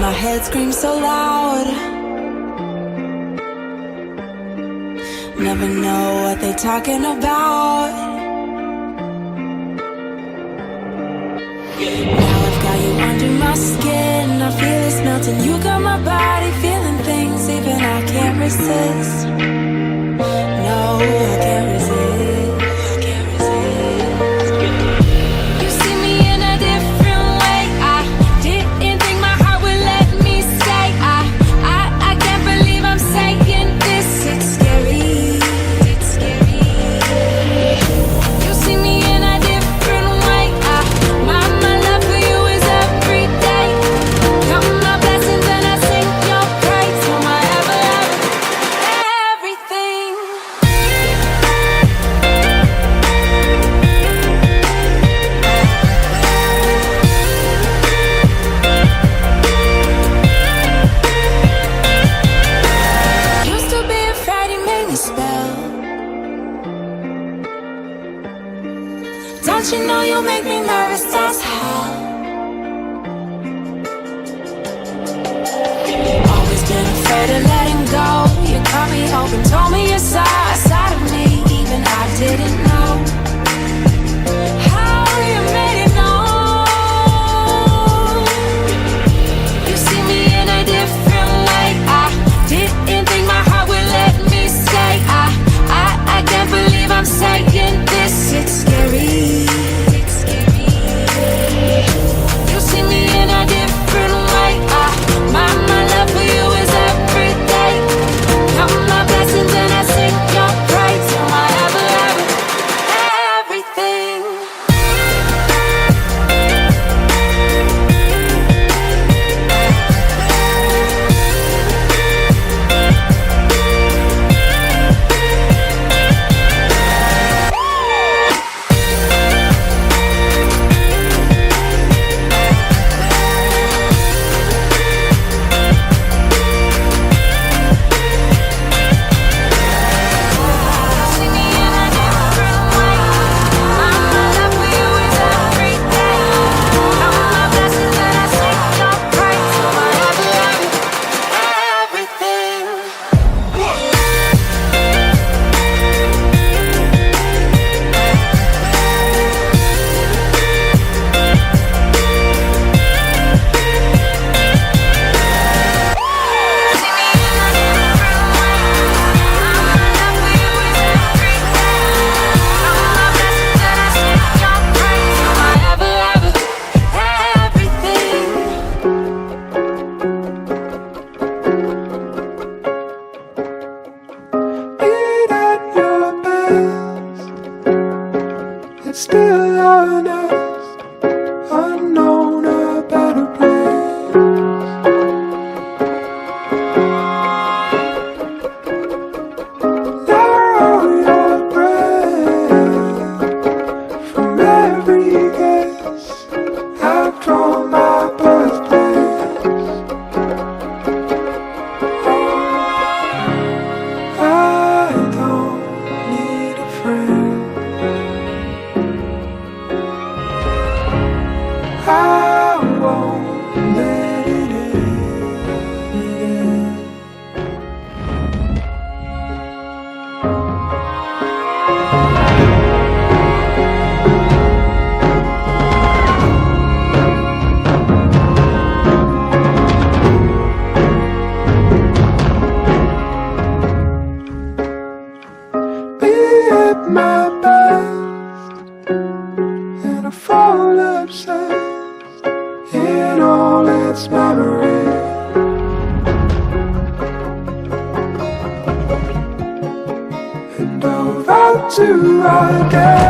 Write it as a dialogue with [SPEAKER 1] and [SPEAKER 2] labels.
[SPEAKER 1] my head screams so loud. Never know what they're talking about. Now I've got you under my skin. I feel it's melting. You got my body feeling things even I can't resist. No, I can't resist. I can't resist. You see me in a different way. I didn't think my heart would let me stay. I can't believe I'm saying this. It's scary. It's scary. You see me in a different way. My love for you is every day. Count my blessings and I sing your praise. You're my everything. Used to be afraid he made me spell. Don't you know you make me nervous as hell? Always been afraid of letting go. You cut me open, told me you saw a side of me even I didn't know. How you made it known. You see me in a different way. I didn't think my heart would let me stay. I can't believe I'm saying this. It's scary. It's scary. You see me in a different way. My love for you is every day. Count my blessings and I sing your praise. You're my everything. See me in a different way. My love for you is every day. Count my blessings and I sing your praise. You're my everything. See me in a different way. My love for you is every day. Count my blessings and I sing your praise. You're my everything.
[SPEAKER 2] Beat at your best, it's still honest, unknown, a better place. Narrow your breath from every guess. I've drawn my birthplace. I don't need a friend. I won't let it in. Be at my best, and I fall obsessed in all its memory. And I'll vow to, I guess.